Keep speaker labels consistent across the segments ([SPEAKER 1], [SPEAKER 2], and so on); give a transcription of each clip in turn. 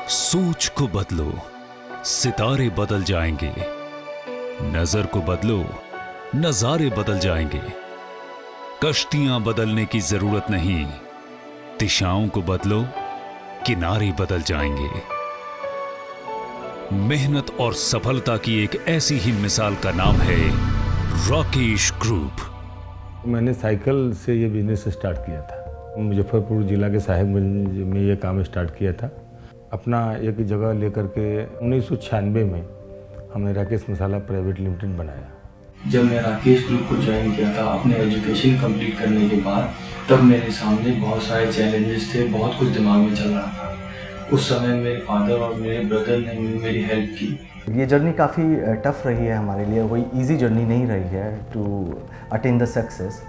[SPEAKER 1] सोच को बदलो, सितारे बदल जाएंगे। नजर को बदलो, नजारे बदल जाएंगे। कश्तियां बदलने की जरूरत नहीं, दिशाओं को बदलो, किनारे बदल जाएंगे। मेहनत और सफलता की एक ऐसी ही मिसाल का नाम है राकेश ग्रुप।
[SPEAKER 2] मैंने साइकिल से ये बिजनेस स्टार्ट किया था। मुजफ्फरपुर जिला के साहिबगंज में ये काम स्टार्ट किया था। अपना एक जगह लेकर के 1996 में हमने राकेश मसाला प्राइवेट लिमिटेड बनाया।
[SPEAKER 3] जब मैं राकेश ग्रुप को ज्वाइन किया था अपने एजुकेशन कंप्लीट करने के बाद, तब मेरे सामने बहुत सारे चैलेंजेस थे, बहुत कुछ दिमाग में चल रहा था। उस समय मेरे फादर और मेरे ब्रदर ने मेरी हेल्प की।
[SPEAKER 4] ये जर्नी काफ़ी टफ रही है हमारे लिए, कोई इजी जर्नी नहीं रही है to attain the success,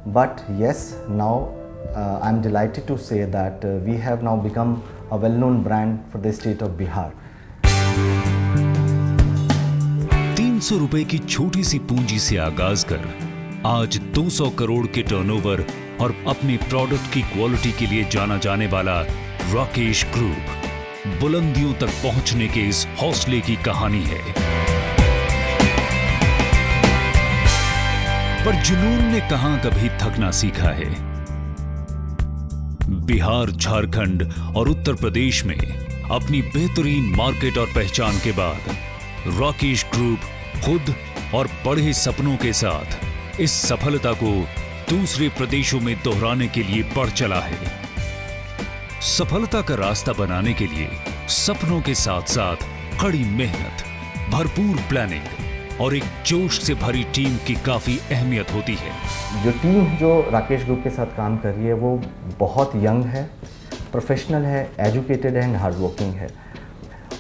[SPEAKER 4] but yes now I am delighted to say that we have now become a well known brand for the state of Bihar.
[SPEAKER 1] 300 रुपए की छोटी सी पूंजी से आगाज कर आज 200 करोड़ के टर्नओवर और अपने प्रोडक्ट की क्वालिटी के लिए जाना जाने वाला राकेश ग्रुप बुलंदियों तक पहुंचने के इस हौसले की कहानी है। पर जुनून ने कहां कभी थकना सीखा है। बिहार, झारखंड और उत्तर प्रदेश में अपनी बेहतरीन मार्केट और पहचान के बाद राकेश ग्रुप खुद और बड़े सपनों के साथ इस सफलता को दूसरे प्रदेशों में दोहराने के लिए बढ़ चला है। सफलता का रास्ता बनाने के लिए सपनों के साथ साथ कड़ी मेहनत, भरपूर प्लानिंग और एक जोश से भरी टीम की काफी अहमियत होती है।
[SPEAKER 4] जो टीम जो राकेश ग्रुप के साथ काम कर रही है वो बहुत यंग है, प्रोफेशनल है, एजुकेटेड है एंड हार्ड वर्किंग है।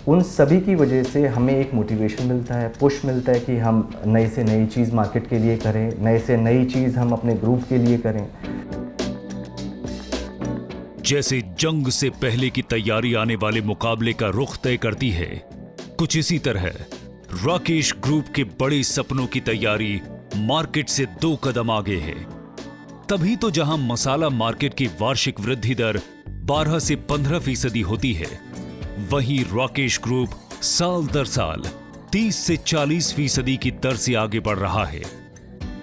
[SPEAKER 4] उन सभी की वजह से हमें एक मोटिवेशन मिलता है, पुश मिलता है कि हम नई से नई चीज़ मार्केट के लिए करें, नई से नई चीज़ हम अपने ग्रुप के लिए करें।
[SPEAKER 1] जैसे जंग से पहले की तैयारी आने वाले मुकाबले का रुख तय करती है, कुछ इसी तरह राकेश ग्रुप के बड़े सपनों की तैयारी मार्केट से 2 कदम आगे है। तभी तो जहां मसाला मार्केट की वार्षिक वृद्धि दर 12 से 15% होती है, वहीं राकेश ग्रुप साल दर साल 30 से 40% की दर से आगे बढ़ रहा है।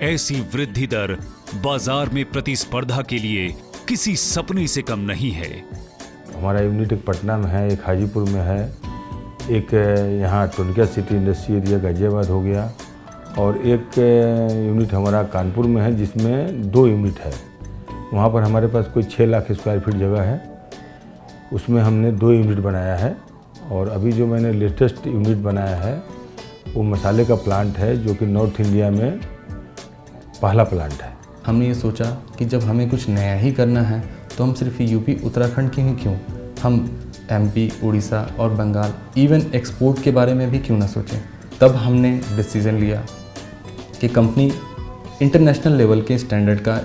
[SPEAKER 1] ऐसी वृद्धि दर बाजार में प्रतिस्पर्धा के लिए किसी सपने से कम नहीं है।
[SPEAKER 2] हमारा यूनिट एक पटना में है, एक हाजीपुर में है, एक यहाँ टोनकिया सिटी इंडस्ट्री एरिया गाजियाबाद हो गया, और एक यूनिट हमारा कानपुर में है जिसमें 2 यूनिट है। वहाँ पर हमारे पास कोई 6 लाख स्क्वायर फीट जगह है, उसमें हमने 2 यूनिट बनाया है। और अभी जो मैंने लेटेस्ट यूनिट बनाया है वो मसाले का प्लांट है, जो कि नॉर्थ इंडिया में पहला प्लांट है।
[SPEAKER 5] हमने ये सोचा कि जब हमें कुछ नया ही करना है तो हम सिर्फ यूपी उत्तराखंड के ही क्यों, हम एमपी, उड़ीसा और बंगाल, इवन एक्सपोर्ट के बारे में भी क्यों ना सोचें। तब हमने डिसीजन लिया कि कंपनी इंटरनेशनल लेवल के स्टैंडर्ड का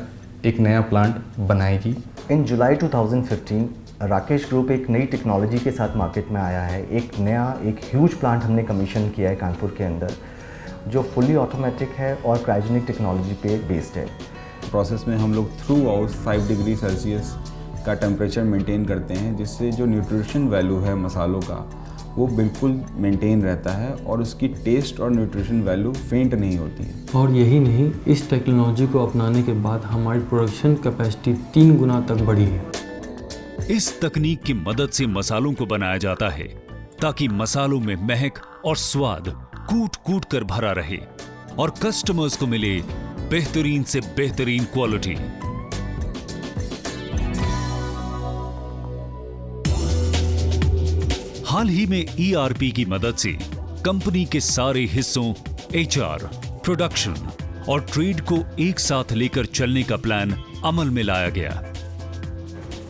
[SPEAKER 5] एक नया प्लांट बनाएगी।
[SPEAKER 4] इन जुलाई 2015 राकेश ग्रुप एक नई टेक्नोलॉजी के साथ मार्केट में आया है। एक ह्यूज प्लांट हमने कमीशन किया है कानपुर के अंदर, जो फुली ऑटोमेटिक है और क्रायोजेनिक टेक्नोलॉजी पे बेस्ड है।
[SPEAKER 6] प्रोसेस में हम लोग थ्रू आउट 5 डिग्री सेल्सियस का टेम्परेचर मेंटेन करते हैं, जिससे जो न्यूट्रिशन वैल्यू है मसालों का वो बिल्कुल मेंटेन रहता है और उसकी टेस्ट और न्यूट्रिशन वैल्यू फेंट नहीं होती है।
[SPEAKER 7] और यही नहीं, इस टेक्नोलॉजी को अपनाने के बाद हमारी प्रोडक्शन कैपेसिटी 3 गुना तक बढ़ी है।
[SPEAKER 1] इस तकनीक की मदद से मसालों को बनाया जाता है ताकि मसालों में महक और स्वाद कूट कूट कर भरा रहे और कस्टमर्स को मिले बेहतरीन से बेहतरीन क्वालिटी। हाल ही में ERP की मदद से कंपनी के सारे हिस्सों HR, प्रोडक्शन और ट्रेड को एक साथ लेकर चलने का प्लान अमल में लाया गया।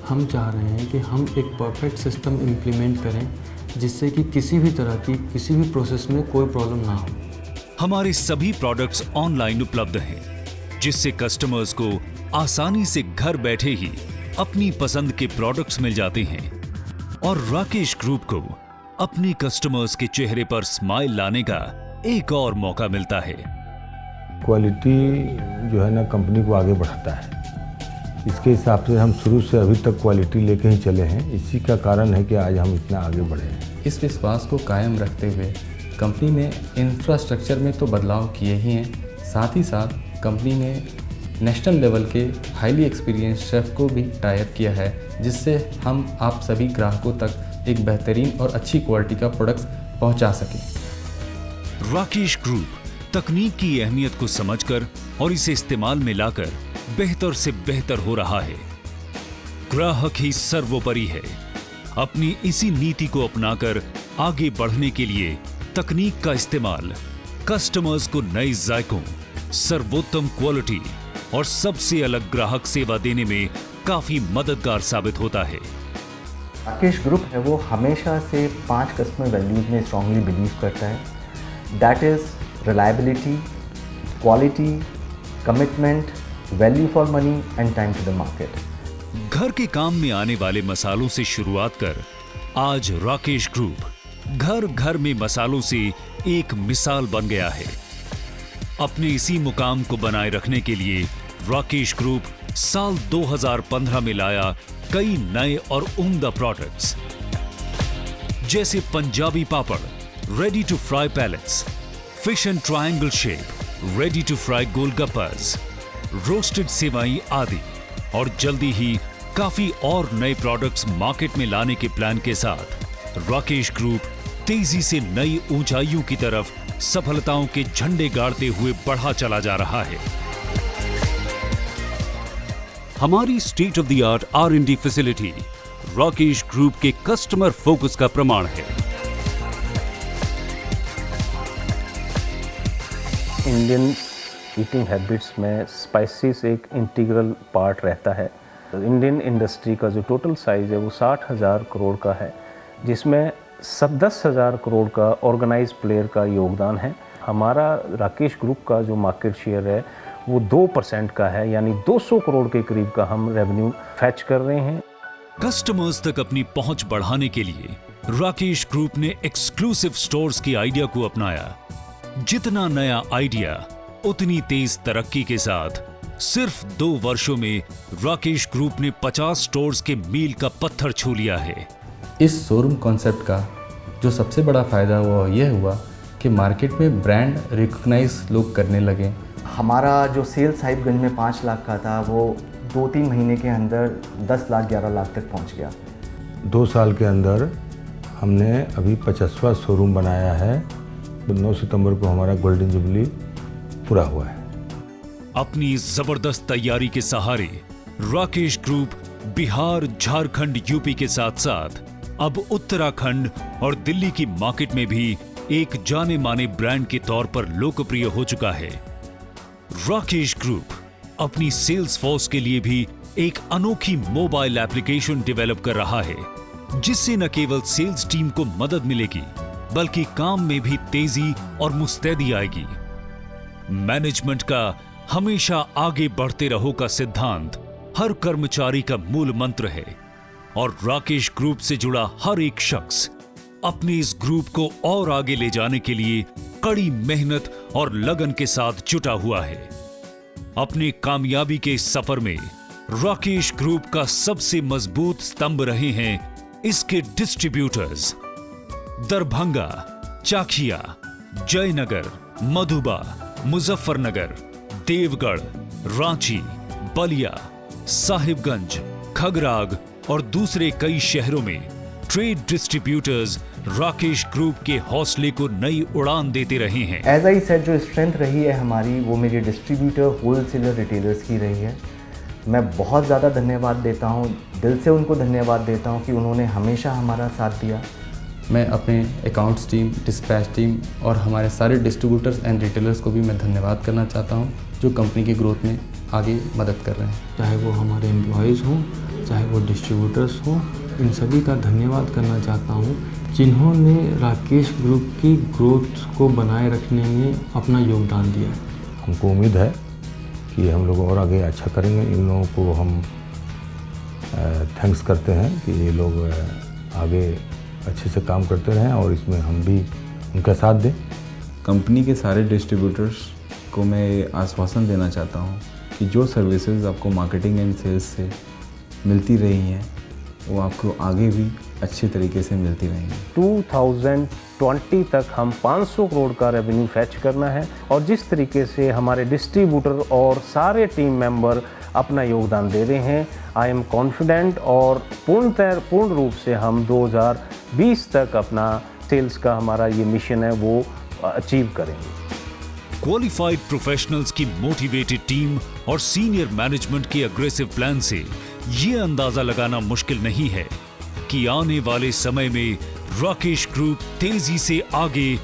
[SPEAKER 7] हम चाह रहे हैं कि हम एक परफेक्ट सिस्टम इम्प्लीमेंट करें जिससे कि किसी भी तरह की किसी भी प्रोसेस में कोई प्रॉब्लम ना हो।
[SPEAKER 1] हमारे सभी प्रोडक्ट्स ऑनलाइन उपलब्ध हैं, जिससे कस्टमर्स को आसानी से घर बैठे ही अपनी पसंद के प्रोडक्ट्स मिल जाते हैं और राकेश ग्रुप को अपने कस्टमर्स के चेहरे पर स्माइल लाने का एक और मौका मिलता है।
[SPEAKER 2] क्वालिटी जो है ना कंपनी को आगे बढ़ाता है। इसके हिसाब से हम शुरू से अभी तक क्वालिटी लेके ही चले हैं। इसी का कारण है कि आज हम इतना आगे बढ़े हैं।
[SPEAKER 5] इस विश्वास को कायम रखते हुए कंपनी ने इंफ्रास्ट्रक्चर में तो बदलाव किए ही हैं, साथ ही साथ कंपनी ने नेशनल लेवल के हाईली एक्सपीरियंस शेफ़ को भी टाई अप किया है, जिससे हम आप सभी ग्राहकों तक एक बेहतरीन और अच्छी क्वालिटी का प्रोडक्ट्स पहुंचा सकें।
[SPEAKER 1] राकेश ग्रुप तकनीक की अहमियत को समझकर और इसे इस्तेमाल में लाकर बेहतर से बेहतर हो रहा है। ग्राहक ही सर्वोपरि है। अपनी इसी नीति को अपनाकर आगे बढ़ने के लिए तकनीक का इस्तेमाल कस्टमर्स को नए जायकों, सर्वोत्तम क्वालिटी और सबसे अलग ग्राहक सेवा देने में काफी मददगार साबित होता है।
[SPEAKER 4] राकेश ग्रुप है वो हमेशा से 5 कस्टमर वैल्यूज में स्ट्रांगली बिलीव करता है। That is reliability, quality, commitment, value for money and time to the market.
[SPEAKER 1] घर के काम में आने वाले मसालों से शुरुआत कर आज राकेश ग्रुप घर घर में मसालों से एक मिसाल बन गया है। अपने इसी मुकाम को बनाए रखने के लिए राकेश ग्रुप साल 2015 में लाया कई नए और उम्दा प्रोडक्ट्स, जैसे Punjabi papad, ready to fry pellets, fish and triangle shape, ready to fry golgappas, roasted सेवई आदि, और जल्दी ही काफी और नए प्रोडक्ट्स मार्केट में लाने के प्लान के साथ राकेश ग्रुप तेजी से नई ऊंचाइयों की तरफ सफलताओं के झंडे गाड़ते हुए बढ़ा चला जा रहा है। हमारी state of the art R&D facility Rakesh group के कस्टमर फोकस का प्रमाण है।
[SPEAKER 8] इंडियन ईटिंग हैबिट्स में स्पाइसेस एक इंटीग्रल पार्ट रहता है। इंडियन इंडस्ट्री का जो टोटल साइज़ है वो 60,000 करोड़ का है, जिसमें 10,000 करोड़ का ऑर्गेनाइज्ड प्लेयर का योगदान है। हमारा राकेश ग्रुप का जो मार्केट शेयर है वो 2% का है, यानी 200 करोड़ के करीब का हम रेवेन्यू फैच कर रहे हैं।
[SPEAKER 1] कस्टमर्स तक अपनी पहुंच बढ़ाने के लिए राकेश ग्रुप ने एक्सक्लूसिव स्टोर्स की आइडिया को अपनाया। जितना नया आइडिया उतनी तेज तरक्की के साथ सिर्फ 2 वर्षों में राकेश ग्रुप ने 50 स्टोर्स के मील का पत्थर छू लिया है।
[SPEAKER 5] इस शोरूम कॉन्सेप्ट का जो सबसे बड़ा फ़ायदा वो यह हुआ कि मार्केट में ब्रांड रिकॉग्नाइज लोग करने लगे।
[SPEAKER 4] हमारा जो सेल्स साहिबगंज में 5 लाख का था वो 2-3 महीने के अंदर 10 लाख 11 लाख तक पहुंच गया।
[SPEAKER 2] 2 साल के अंदर हमने अभी 50वां शोरूम बनाया है। 9 सितंबर को हमारा गोल्डन जुबली पूरा हुआ है।
[SPEAKER 1] अपनी जबरदस्त तैयारी के सहारे राकेश ग्रुप बिहार, झारखंड, यूपी के साथ साथ अब उत्तराखंड और दिल्ली की मार्केट में भी एक जाने माने ब्रांड के तौर पर लोकप्रिय हो चुका है। राकेश ग्रुप अपनी सेल्स फोर्स के लिए भी एक अनोखी मोबाइल एप्लीकेशन डेवलप कर रहा है, जिससे न केवल सेल्स टीम को मदद मिलेगी बल्कि काम में भी तेजी और मुस्तैदी आएगी। मैनेजमेंट का हमेशा आगे बढ़ते रहो का सिद्धांत हर कर्मचारी का मूल मंत्र है और राकेश ग्रुप से जुड़ा हर एक शख्स अपने इस ग्रुप को और आगे ले जाने के लिए कड़ी मेहनत और लगन के साथ जुटा हुआ है। अपने कामयाबी के इस सफर में राकेश ग्रुप का सबसे मजबूत स्तंभ रहे हैं इसके डिस्ट्रीब्यूटर्स। दरभंगा, चाकिया, जयनगर, मधुबा, मुजफ्फरनगर, देवगढ़, रांची, बलिया, साहिबगंज, खगराग और दूसरे कई शहरों में ट्रेड डिस्ट्रीब्यूटर्स राकेश ग्रुप के हौसले को नई उड़ान देते रहे हैं।
[SPEAKER 4] एज आई सेड, जो स्ट्रेंथ रही है हमारी वो मेरी डिस्ट्रीब्यूटर, होलसेलर, रिटेलर्स की रही है। मैं बहुत ज़्यादा धन्यवाद देता हूँ, दिल से उनको धन्यवाद देता हूँ कि उन्होंने हमेशा हमारा साथ दिया।
[SPEAKER 5] मैं अपने अकाउंट्स टीम, डिस्पैच टीम और हमारे सारे डिस्ट्रीब्यूटर्स एंड रिटेलर्स को भी मैं धन्यवाद करना चाहता हूँ, जो कंपनी की ग्रोथ में आगे मदद कर रहे हैं।
[SPEAKER 7] चाहे वो हमारे एम्प्लॉयज़ हों, चाहे वो डिस्ट्रीब्यूटर्स हों, इन सभी का धन्यवाद करना चाहता हूँ, जिन्होंने राकेश ग्रुप की ग्रोथ को बनाए रखने में अपना योगदान दिया।
[SPEAKER 2] हमको उम्मीद है कि हम लोग और आगे अच्छा करेंगे। इन लोगों को हम थैंक्स करते हैं कि ये लोग आगे अच्छे से काम करते रहें और इसमें हम भी उनका साथ दें।
[SPEAKER 6] कंपनी के सारे डिस्ट्रीब्यूटर्स को मैं आश्वासन देना चाहता हूँ कि जो सर्विसेज आपको मार्केटिंग एंड सेल्स से मिलती रही हैं वो आपको आगे भी अच्छे तरीके से मिलती रहेंगी।
[SPEAKER 8] 2020 तक हम 500 करोड़ का रेवेन्यू फैच करना है और जिस तरीके से हमारे डिस्ट्रीब्यूटर और सारे टीम मेंबर अपना योगदान दे रहे हैं, आई एम कॉन्फिडेंट और पूर्ण रूप से हम 2020 तक अपना सेल्स का हमारा ये मिशन है वो अचीव करेंगे।
[SPEAKER 1] क्वालिफाइड प्रोफेशनल्स की मोटिवेटेड टीम और सीनियर मैनेजमेंट के अग्रेसिव प्लान से ये अंदाजा लगाना मुश्किल नहीं है कि आने वाले समय में राकेश ग्रुप तेजी से आगे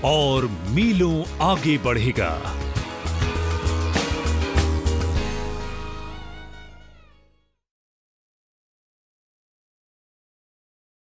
[SPEAKER 1] और मीलों आगे बढ़ेगा।